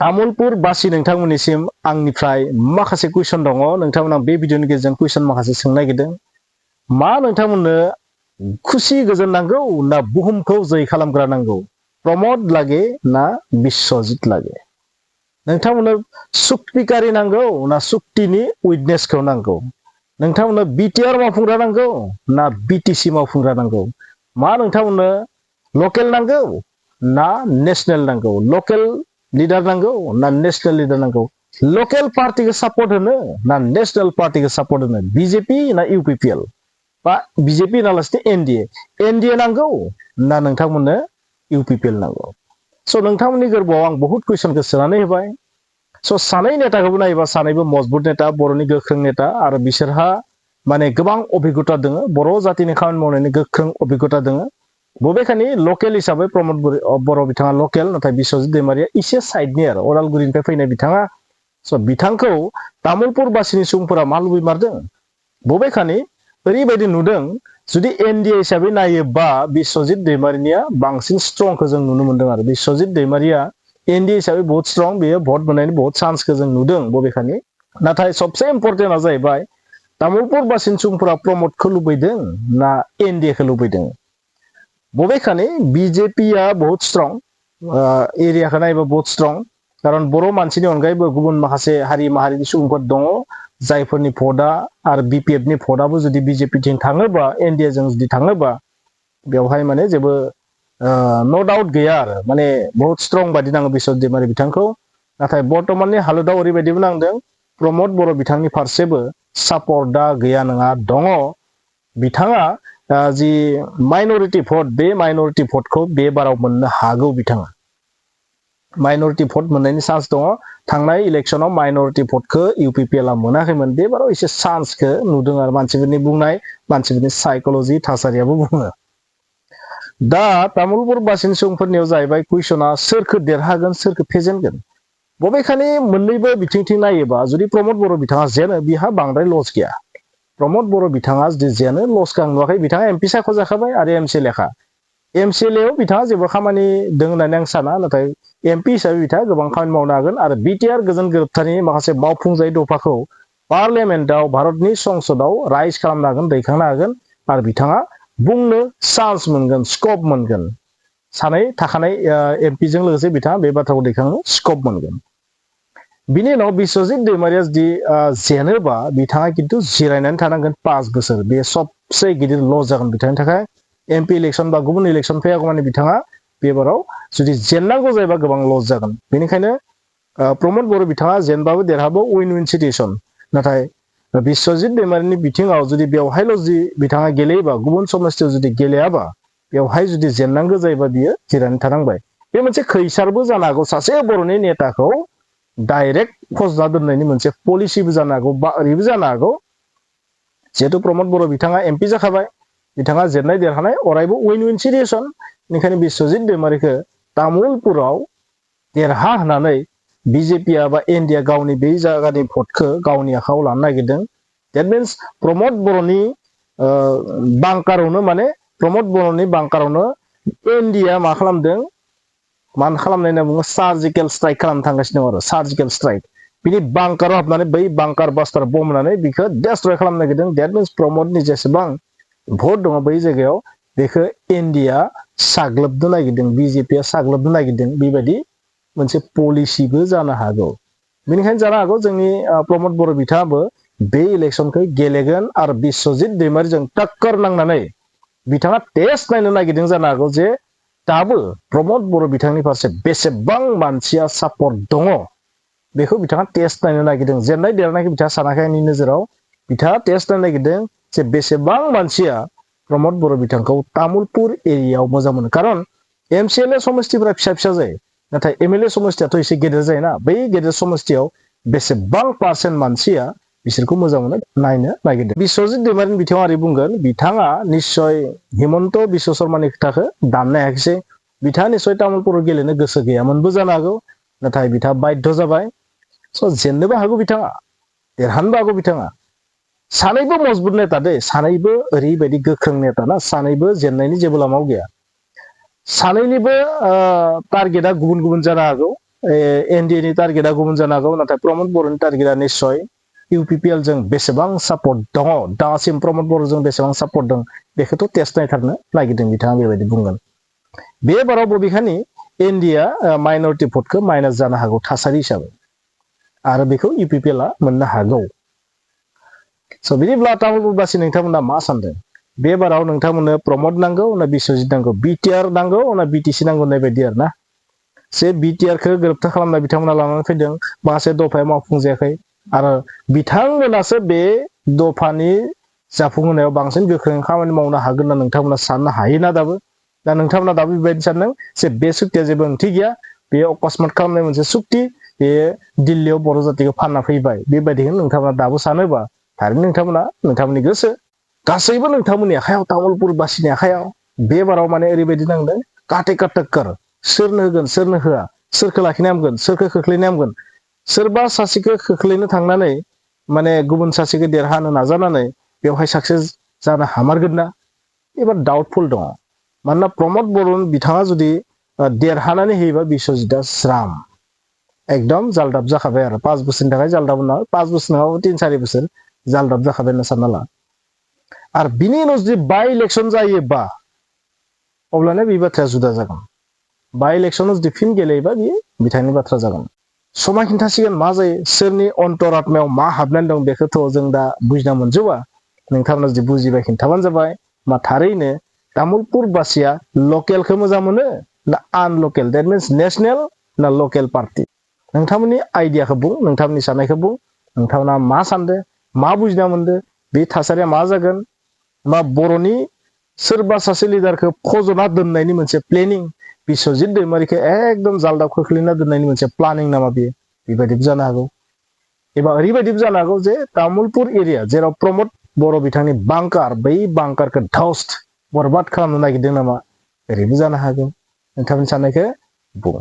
तामुलपुर बासि नोंथांमोननिसिम आंनिफ्राय माखासे कुइसन दङ नोंथांमोना बे भिडिअनि गेजेरजों कुइसन माखासे सोंनो नागिरदों मा नोंथांमोननो खुसि गोजोन नांगौ ना बुहुमखौ जै खालामग्रा नांगौ प्रमोद लागे ना बिस्वजित लागे नोंथांमोननो सुक्तिकारि नांगौ ना सुक्तिनि उइटनेसखौ नांगौ नोंथांमोननो बिटिआर मावफुंग्रा नांगौ ना बिटिसि मावफुंग्रा नांगौ मा नोंथांमोननो लकेल नांगौ ना नेशनेल नांगौ लकेल लीडर नांगौ ना नेशनल लीडर नांगौ लकेल पार्टी को सपोर्ट होनो ना नेशनल पार्टी को सपोर्ट होनो बीजेपी ना यूपीपीएल बा बीजेपी ना लास्टे एनडीए नांगौ ना नोंथांमोननो यूपीपीएल नांगौ सो नोंथांमोननि गोरबोआव आं बहुत कुइसनखौ सोनानै होबाय सो सानै नेताखौबो नायोबा सानैबो मजबुत नेता बर'नि गोख्रों नेता आरो बिसोरहा माने गोबां अभिज्ञता दङ बर' जातिनि खामानि मावनायनि गोख्रों अभिज्ञता दङ बबेखानि लकेल हिसाबै प्रमोद बर' बिथाङा लकेल नाथाय बिस्वजित दैमारिया इसे साइडनि आरो अदालगुरिनिफ्राय फैनाय बिथाङा स' बिथांखौ तामुलपुर बासिनि सुबुंफोरा मा लुबैमारदों बबेखानि ओरैबायदि नुदों जुदि एनडीए हिसाबै नायोबा बिस्वजित दैमारिनिया बांसिन स्ट्रंखौ जों नुनो मोनदों आरो बिस्वजित दैमारिया एनडीए हिसाबै बहुत स्ट्रं बेयो भट मोननायनि बहुत चान्सखौ जों नुदों बबेखानि नाथाय सबसे इम्पर्टेन्टआ जाहैबाय तामुलपुर बासिनि सुबुंफोरा प्रमोदखौ लुबैदों ना एनडीएखौ लुबैदों बबेखानि बीजेपीआ बहुत स्ट्रं एरियाखौ नायोबा बहुत स्ट्रं कारण बर' मानसिनि अनगायैबो गुबुन माखासे हारि माहारिनि सुबुंफोर दङ जायफोरनि भटआ आरो बीपीएफनि भटआबो जुदि बीजेपीथिं थाङोबा एनडीएजों जुदि थाङोबा बेवहाय माने जेबो नो डाउट गैया आरो माने बहुत स्ट्रं बायदि नाङो बिस्वजित दैमारि बिथांखौ नाथाय बर्तमाननि हालोदाव ओरैबायदिबो नांदों प्रमोद बर' बिथांनि फारसेबो सापर्टआ गैया नङा दङ बिथाङा जि माइनरिटी भट बे माइनरिटी भटखौ बे बाराव मोननो हागौ बिथाङा माइनरिटी भट मोननायनि चान्स दङ थांनाय इलेक्शनाव माइनरिटी भटखौ यूपीपीएलआ मोनाखैमोन बे बाराव एसे चान्सखौ नुदों आरो मानसिफोरनि बुंनाय मानसिफोरनि साइकोलॉजी थासारियाबो बुङो दा तामुलपुर बासिनि सुबुंफोरनियाव जाहैबाय कुइसना सोरखौ देरहागोन सोरखौ फेजेनगोन बबेखानि मोननैबो बिथिंथिं नायोबा जुदि प्रमोद बर' बिथाङा जेनो बिहा बांद्राय लस गैया प्रमोद बर' बिथाङा जुदि जेनो लसखौ आं नुवाखै बिथाङा एमपि सायख'जाखाबाय आरो एमसिएलएखा एमसिएलएआव बिथाङा जेबो खामानि दं होननानै आं साना नाथाय एमपि हिसाबै बिथाङा गोबां खामानि मावनो हागोन आरो बिटिआर गोजोन गोरोबथानि माखासे मावफुंजायै दफाखौ पार्लियामेन्टआव भारतनि संसदआव राइज खालामनो हागोन दैखांनो हागोन आरो बिथाङा बुंनो चान्स मोनगोन स्कप मोनगोन सानै थाखानाय एमपिजों लोगोसे बिथाङा बे बाथ्राखौ दैखांनो स्कप मोनगोन बिनि उनाव बिस्वजित दैमारिया जुदि जेनोबा बिथाङा खिन्थु जिरायनानै थानांगोन 5 बोसोर बे सबसे गिदिर लस जागोन बिथांनि थाखाय एमपि इलेक्शन बा गुबुन इलेक्शन फैयागौमानि बिथाङा बेबाराव जुदि जेननांगौ जायोबा गोबां लस जागोन बेनिखायनो प्रमोद बर' बिथाङा जेनबाबो देरहाबो उइन उइन सिचुएशन नाथाय बिस्वजित दैमारिनि बिथिङाव जुदि बेवहायल' जुदि बिथाङा गेलेयोबा गुबुन समस्थियाव जुदि गेलेयाबा बेवहाय जुदि जेननांगौ जायोबा बियो जिरायनानै थानांबाय बे मोनसे खैसारबो जानो हागौ सासे बर'नि नेताखौ डाइरेक्ट फजना दोननायनि मोनसे पलिसिबो जानो हागौ बा ओरैबो जानो हागौ जिहेतु प्रमोद बर' बिथाङा एमपि जाखाबाय बिथाङा जेननाय देरहानाय अरायबो उइन उइन सिचुएशन बेनिखायनो बिस्वजित दैमारिखौ तामुलपुराव देरहा होनानै बीजेपीआ बा एनडीए गावनि बे जायगानि भटखौ गावनि आखायाव लानो नागिरदों दैट मिन्स प्रमोद बर'नि बांकारावनो माने प्रमोद बर'नि बांकारावनो एनडीए मा खालामदों मान खालामनाय होनना बुङो सार्जिकेल स्ट्राइक खालामनो थांगासिनो दं आरो सार्जिकेल स्ट्राइक बिनि बांकाराव हाबनानै बै बांकार बास्टार बम होनानै बिखौ डेस्ट्रय खालामनो नागिरदों दैट मिन्स प्रमोदनि जेसेबां भट दङ बै जायगायाव बेखौ एनडीएआ साग्लोबनो नागिरदों बीजेपीआ साग्लोबनो नागिरदों बेबायदि मोनसे पलिसिबो जानो हागौ बेनिखायनो जानो हागौ जोंनि प्रमोद बर' बिथाङाबो बे इलेक्शनखौ गेलेगोन आरो बिस्वजित दैमारिजों टक्कर नांनानै बिथाङा टेस्ट नायनो नागिरदों जानो हागौ जे दाबो प्रमोद बर' बिथांनि फारसे बेसेबां मानसिया सापर्ट दङ बेखौ बिथाङा टेस्ट नायनो नागिरदों जेननाय देरनायखौ बिथाङा सानाखै आंनि नोजोराव बिथाङा टेस्ट नायनो नागिरदों जे बेसेबां मानसिया प्रमोद बर' बिथांखौ तामुलपुर एरियायाव मोजां मोनो खारन एमसिएलए समस्थिफोरा फिसा फिसा जायो नाथाय एमएलए समस्थियाथ' एसे गेदेर जायोना बै गेदेर समस्थियाव बेसेबां पार्सेन्ट मानसिया बिसोरखौ मोजां मोनो नायनो नागिरदों बिस्वजित दैमारिनि बिथिङाव ओरै बुंगोन बिथाङा निश्चय हिमन्त बिश्व शर्मानि खोथाखौ दामनो हायाखिसै बिथाङा निश्चय तामुलपुराव गेलेनो गोसो गैयामोनबो जानो हागौ नाथाय बिथाङा बाध्य जाबाय स' जेननोबो हागौ बिथाङा देरहानोबो हागौ बिथाङा सानैबो मजबुत नेता दे सानैबो ओरैबायदि गोख्रों नेता ना सानैबो जेननायनि जेबो लामायाव गैया सानैनिबो टारगेटआ गुबुन गुबुन जानो हागौ एनडिए नि टारगेटआ गुबुन जानो हागौ नाथाय प्रमद बर'नि टारगेटआ निश्चय इउपिपिएल जों बेसेबां सापर्ट दङ दासिम प्रमद बर'जों बेसेबां सापर्ट दं बेखौथ' टेस्ट नायथारनो नागिरदों बिथाङा बेबायदि बुंगोन बे बाराव बबेखानि एनडिएआ माइनरिटि भटखौ माइनास जानो हागौ थासारि हिसाबै आरो बेखौ इउपिपिएलआ मोननो हागौ स' बिदिब्ला तामुलपुरबासि नोंथांमोना मा सानदों बे बाराव नोंथांमोननो प्रमद नांगौ ना बिस्वजित नांगौ बिटिआर नांगौ ना बिटिसि नांगौ होननाय बायदि आरो ना से बिटिआरखौ गोरोबथा खालामना बिथांमोना लानानै फैदों माखासे दफाया मावफुंजायाखै आरो बिथांमोनासो बे दफानि जाफुंहोनायाव बांसिन गोख्रों खामानि मावनो हागोन होनना नोंथांमोना साननो हायोना दाबो दा नोंथांमोना दाबो बेबायदि सानदों जे बे सुक्तिया जेबो ओंथि गैया बेयो अकस्मात खालामनाय मोनसे सुक्ति बे दिल्लीयाव बर' जातिखौ फानना फैबाय बेबायदिखौ नोंथांमोना दाबो सानोबा थारैनो नोंथांमोना नोंथांमोननि गोसो गासैबो नोंथांमोननि आखायाव तामुलपुरबासिनि आखायाव बे बाराव माने ओरैबायदि नांदों काटे काटक्कर सोरनो होगोन सोरनो होआ सोरखौ लाखिनो हामगोन सोरखौ खोख्लैनो हामगोन सोरबा सासेखौ खोख्लैनो थांनानै माने गुबुन सासेखौ देरहानो नाजानानै बेवहाय साक्सेस जानो हामारगोन ना एबा डाउटफुल दङ मानोना प्रमद बर' बिथाङा जुदि देरहानानै होयोबा बिस्वजितआ स्राम एकदम जालदाब जाखाबाय आरो 5 बोसोरनि थाखाय जालदाब उनाव 5 बोसोर नङाबा 3-4 बोसोर जालदाब जाखाबाय होनना सानना ला आरो बिनि उनाव जुदि बाइ इलेक्सन जायोबा अब्लानो बे बाथ्राया जुदा जागोन बाइ इलेक्सनाव जुदि फिन गेलेयोबा बियो बिथांनि बाथ्रा जागोन समा खिन्थासिगोन मा जायो सोरनि अन्तरात्मायाव मा हाबनानै दं बेखौथ' जों दा बुजिना मोनजोबा नोंथांमोना जुदि बुजिबाय खिन्थाबानो जाबाय मा थारैनो तामुलपुरबासिया लकेलखौ मोजां मोनो ना आनलकेल देट मिन्स नेसनेल ना लकेल पार्टि नोंथांमोननि आइडियाखौ बुं नोंथांमोननि साननायखौ बुं नोंथांमोना मा सानदों मा बुजिना मोनदों बे थासारिया मा जागोन मा बर'नि सोरबा सासे लिडारखौ फज'ना दोननायनि मोनसे प्लेनिं बिस्वजित दैमारिखौ एकदम जालदाब खोख्लैना दोननायनि मोनसे प्लानिं नामा बेयो बेबायदिबो जानो हागौ एबा ओरैबायदिबो जानो हागौ जे तामुलपुर एरिया जेराव प्रमद बर' बिथांनि बांकार बै बांकारखौ धस्ट बरबाद खालामनो नागिरदों नामा ओरैबो जानो हागौ नोंथांनि साननायखौ बुं